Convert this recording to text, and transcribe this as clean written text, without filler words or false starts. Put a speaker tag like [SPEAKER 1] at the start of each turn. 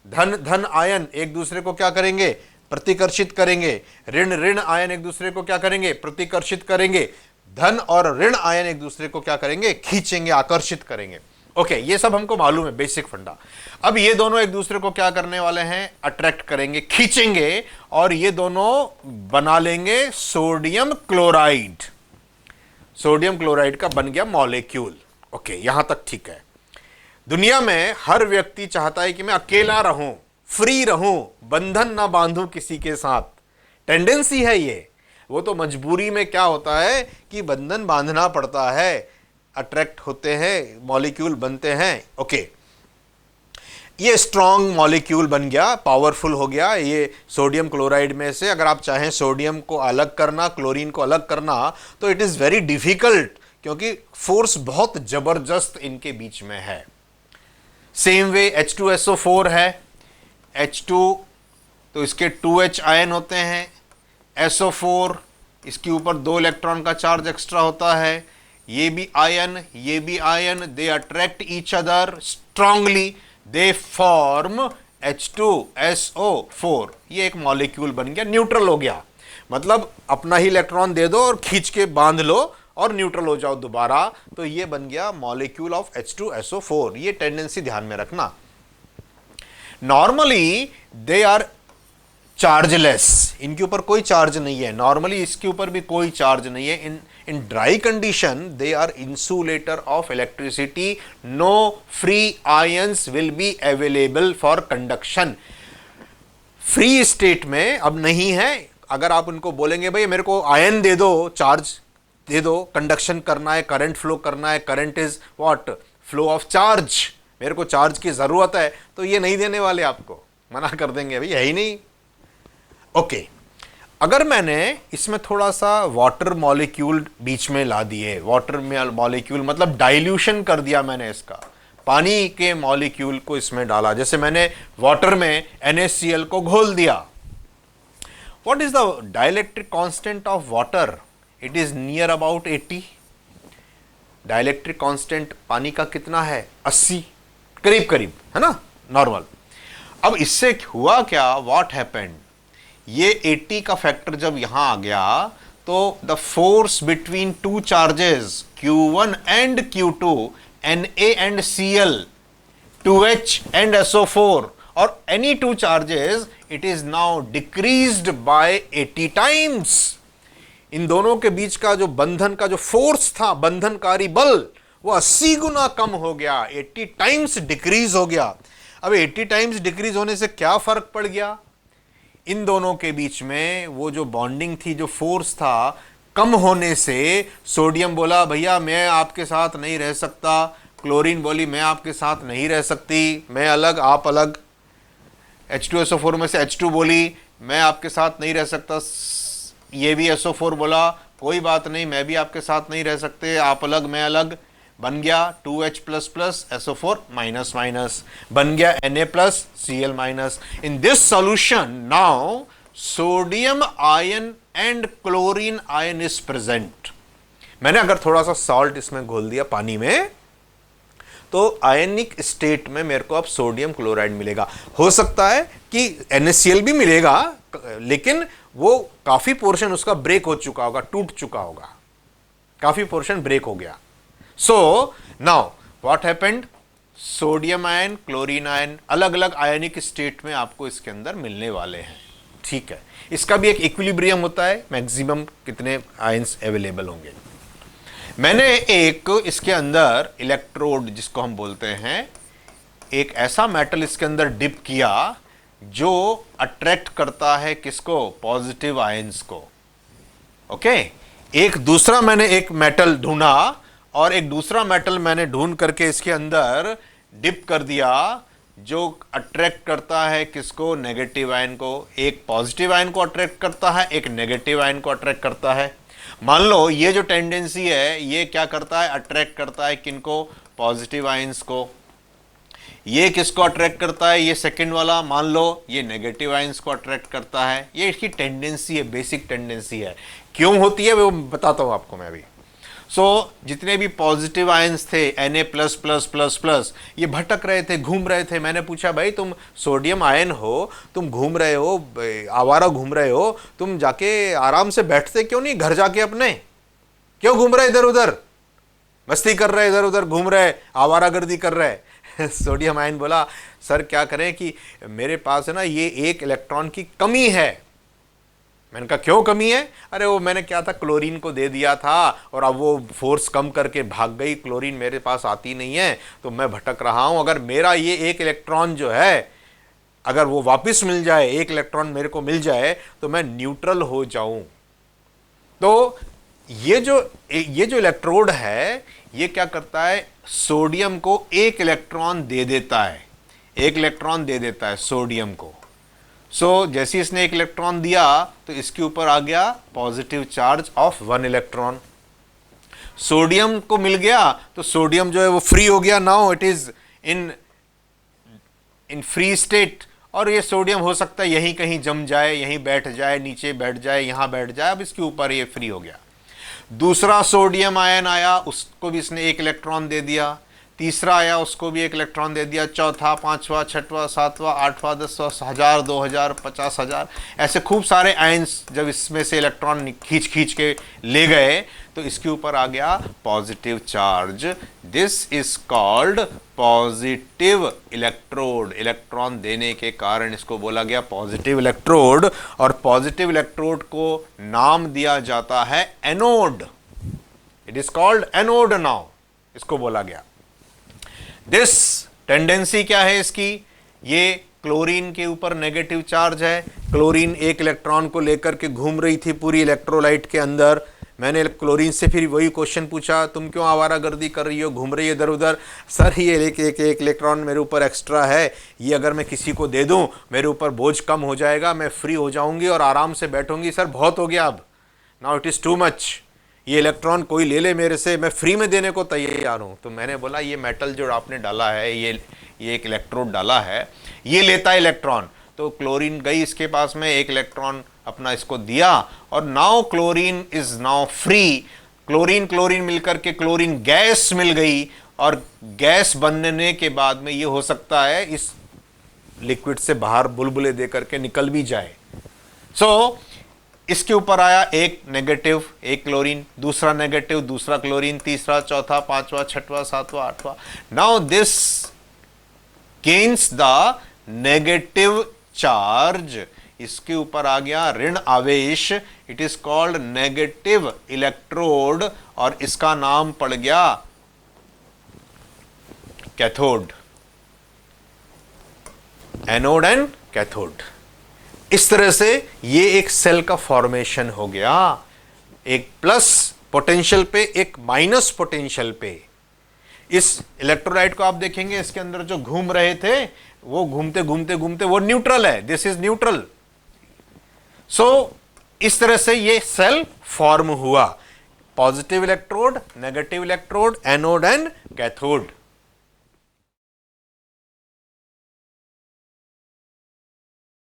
[SPEAKER 1] धन धन आयन एक दूसरे को क्या करेंगे, प्रतिकर्षित करेंगे। ऋण ऋण आयन एक दूसरे को क्या करेंगे, प्रतिकर्षित करेंगे। धन और ऋण आयन एक दूसरे को क्या करेंगे, खींचेंगे, आकर्षित करेंगे। ओके, ये सब हमको मालूम है, बेसिक फंडा। अब ये दोनों एक दूसरे को क्या करने वाले हैं, अट्रैक्ट करेंगे, खींचेंगे, और ये दोनों बना लेंगे सोडियम क्लोराइड। सोडियम क्लोराइड का बन गया मॉलिक्यूल। ओके, यहां तक ठीक है। दुनिया में हर व्यक्ति चाहता है कि मैं अकेला रहूं, फ्री रहूं, बंधन ना बांधूं किसी के साथ। टेंडेंसी है ये। वो तो मजबूरी में क्या होता है कि बंधन बांधना पड़ता है, अट्रैक्ट होते हैं, मॉलिक्यूल बनते हैं। ओके, ये स्ट्रॉन्ग मॉलिक्यूल बन गया, पावरफुल हो गया ये सोडियम क्लोराइड में से। अगर आप चाहें सोडियम को अलग करना, क्लोरीन को अलग करना, तो इट इज वेरी डिफिकल्ट, क्योंकि फोर्स बहुत जबरदस्त इनके बीच में है। सेम वे H2SO4 है, H2 तो इसके 2H आयन होते हैं, SO4 इसके ऊपर 2 इलेक्ट्रॉन का चार्ज एक्स्ट्रा होता है। ये भी आयन, ये भी ion, they attract each other strongly, they form H2SO4। ये एक मॉलिक्यूल बन गया, न्यूट्रल हो गया। मतलब अपना ही इलेक्ट्रॉन दे दो और खींच के बांध लो और न्यूट्रल हो जाओ दोबारा, तो ये बन गया मॉलिक्यूल ऑफ H2SO4। ये टेंडेंसी ध्यान में रखना। नॉर्मली दे आर चार्जलेस, इनके ऊपर कोई चार्ज नहीं है। नॉर्मली इसके ऊपर भी कोई चार्ज नहीं है। In dry condition they are insulator of electricity, no free ions will be available for conduction. Free state में अब नहीं है। अगर आप उनको बोलेंगे भाई मेरे को आयन दे दो, चार्ज दे दो, कंडक्शन करना है, करंट फ्लो करना है, current is what, flow of charge, मेरे को चार्ज की जरूरत है, तो ये नहीं देने वाले, आपको मना कर देंगे, भाई है ही नहीं। ओके, अगर मैंने इसमें थोड़ा सा वाटर मॉलिक्यूल बीच में ला दिए, वाटर मॉलिक्यूल मतलब डाइल्यूशन कर दिया मैंने इसका, पानी के मॉलिक्यूल को इसमें डाला, जैसे मैंने वाटर में NaCl को घोल दिया। What is the dielectric constant of water? It is near about 80। Dielectric constant पानी का कितना है? 80, करीब करीब, है ना, नॉर्मल। अब इससे हुआ क्या, व्हाट हैपेंड, ये 80 का फैक्टर जब यहां आ गया तो the force between two charges Q1 and Q2, Na and Cl, 2H and SO4 और any two charges, it is now decreased by 80 times। इन दोनों के बीच का जो बंधन का जो फोर्स था, बंधनकारी बल, वो 80 गुना कम हो गया, 80 टाइम्स डिक्रीज हो गया। अब 80 टाइम्स डिक्रीज होने से क्या फर्क पड़ गया? इन दोनों के बीच में वो जो बॉन्डिंग थी, जो फोर्स था, कम होने से सोडियम बोला भैया मैं आपके साथ नहीं रह सकता, क्लोरीन बोली मैं आपके साथ नहीं रह सकती, मैं अलग आप अलग। H2SO4 में से H2 बोली मैं आपके साथ नहीं रह सकता, ये भी SO4 बोला कोई बात नहीं, मैं भी आपके साथ नहीं रह सकते, आप अलग मैं अलग। बन गया 2H++ SO4 माइनस माइनस, बन गया Na+Cl-। In this solution now sodium ion and chlorine ion is present. मैंने अगर थोड़ा सा सॉल्ट इसमें घोल दिया पानी में, तो आयनिक स्टेट में मेरे को अब सोडियम क्लोराइड मिलेगा। हो सकता है कि NaCl भी मिलेगा, लेकिन वो काफी पोर्शन उसका ब्रेक हो चुका होगा, टूट चुका होगा, काफी पोर्शन ब्रेक हो गया। So now what happened, sodium ion, chlorine ion अलग अलग आयनिक स्टेट में आपको इसके अंदर मिलने वाले हैं। ठीक है, इसका भी एक इक्विलिब्रियम होता है, मैक्सिमम कितने आयंस अवेलेबल होंगे। मैंने एक इसके अंदर इलेक्ट्रोड जिसको हम बोलते हैं, एक ऐसा मेटल इसके अंदर डिप किया जो अट्रैक्ट करता है किसको, पॉजिटिव आयंस को। ओके, एक दूसरा मैंने एक मेटल ढूंढा और एक दूसरा मेटल मैंने ढूंढ करके इसके अंदर डिप कर दिया जो अट्रैक्ट करता है किसको, नेगेटिव आयन को। एक पॉजिटिव आयन को अट्रैक्ट करता है, एक नेगेटिव आयन को अट्रैक्ट करता है। मान लो ये जो टेंडेंसी है ये क्या करता है, अट्रैक्ट करता है किनको, पॉजिटिव आयंस को। ये किसको अट्रैक्ट करता है, ये सेकंड वाला, मान लो ये नेगेटिव आयंस को अट्रैक्ट करता है। ये इसकी टेंडेंसी है, बेसिक टेंडेंसी है। क्यों होती है वो बताता हूं आपको मैं अभी। सो जितने भी पॉजिटिव आयंस थे Na plus plus plus plus, ये भटक रहे थे, घूम रहे थे। मैंने पूछा भाई तुम सोडियम आयन हो, तुम घूम रहे हो, आवारा घूम रहे हो, तुम जाके आराम से बैठते क्यों नहीं घर जाके अपने, क्यों घूम रहे इधर उधर, मस्ती कर रहे, इधर उधर घूम रहे, आवारागर्दी कर रहे। सोडियम आयन बोला सर क्या करें कि मेरे पास है ना ये एक इलेक्ट्रॉन की कमी है। मैंने कहा क्यों कमी है? अरे वो मैंने क्या था, क्लोरीन को दे दिया था और अब वो फोर्स कम करके भाग गई, क्लोरीन मेरे पास आती नहीं है, तो मैं भटक रहा हूं। अगर मेरा ये एक इलेक्ट्रॉन जो है, अगर वो वापस मिल जाए, एक इलेक्ट्रॉन मेरे को मिल जाए, तो मैं न्यूट्रल हो जाऊं। तो ये जो इलेक्ट्रोड है, ये क्या करता है, सोडियम को एक इलेक्ट्रॉन दे देता है, एक इलेक्ट्रॉन दे देता है सोडियम को। जैसे इसने एक इलेक्ट्रॉन दिया तो इसके ऊपर आ गया positive charge of 1 electron. Sodium को मिल गया तो सोडियम जो है वो फ्री हो गया, now it is in free state. और ये सोडियम हो सकता है यहीं कहीं जम जाए, यहीं बैठ जाए, नीचे बैठ जाए, यहां बैठ जाए, अब इसके ऊपर ये फ्री हो गया। दूसरा सोडियम आयन आया, उसको भी इसने एक इलेक्ट्रॉन दे दिया। तीसरा आया, उसको भी एक इलेक्ट्रॉन दे दिया। चौथा, पांचवा, छठवां, सातवां, आठवां, 10वां, 1000, 2000, 50,000, ऐसे खूब सारे आयंस जब इसमें से इलेक्ट्रॉन खींच खींच के ले गए तो इसके ऊपर आ गया positive charge. This is called positive electrode. Electron देने के कारण इसको बोला गया पॉजिटिव इलेक्ट्रोड, और पॉजिटिव इलेक्ट्रोड को नाम दिया जाता है anode. It is called anode now, इसको बोला गया। दिस टेंडेंसी क्या है इसकी, ये क्लोरीन के ऊपर नेगेटिव चार्ज है। क्लोरीन एक इलेक्ट्रॉन को लेकर के घूम रही थी पूरी इलेक्ट्रोलाइट के अंदर। मैंने क्लोरीन से फिर वही क्वेश्चन पूछा, तुम क्यों आवारागर्दी कर रही हो, घूम रही है इधर उधर? सर ये एक इलेक्ट्रॉन मेरे ऊपर एक्स्ट्रा है, ये अगर मैं किसी को दे दूं मेरे ऊपर बोझ कम हो जाएगा, मैं फ्री हो जाऊंगी और आराम से बैठूंगी। सर बहुत हो गया अब, now it is too much, ये इलेक्ट्रॉन कोई ले ले मेरे से, मैं फ्री में देने को तैयार हूं। तो मैंने बोला ये मेटल जो आपने डाला है, ये एक इलेक्ट्रोड डाला है, ये लेता है इलेक्ट्रॉन। तो क्लोरीन गई इसके पास में, एक इलेक्ट्रॉन अपना इसको दिया, और now chlorine is now free. Chlorine मिलकर के क्लोरीन गैस मिल गई, और गैस बनने के बाद में ये हो सकता है इस लिक्विड से बाहर बुलबुले दे करके निकल भी जाए। इसके ऊपर आया एक नेगेटिव, एक क्लोरीन, दूसरा नेगेटिव, दूसरा क्लोरीन, तीसरा, चौथा, पांचवा, छठवां, सातवां, आठवां। Now this gains the negative charge, इसके ऊपर आ गया ऋण आवेश। It is called negative electrode, और इसका नाम पड़ गया कैथोड। Anode and cathode. इस तरह से ये एक सेल का फॉर्मेशन हो गया, एक प्लस पोटेंशियल पे, एक माइनस पोटेंशियल पे। इस इलेक्ट्रोलाइट को आप देखेंगे, इसके अंदर जो घूम रहे थे वो घूमते घूमते घूमते वो न्यूट्रल है, दिस इज न्यूट्रल। इस तरह से ये सेल फॉर्म हुआ, positive electrode, negative electrode, anode and cathode.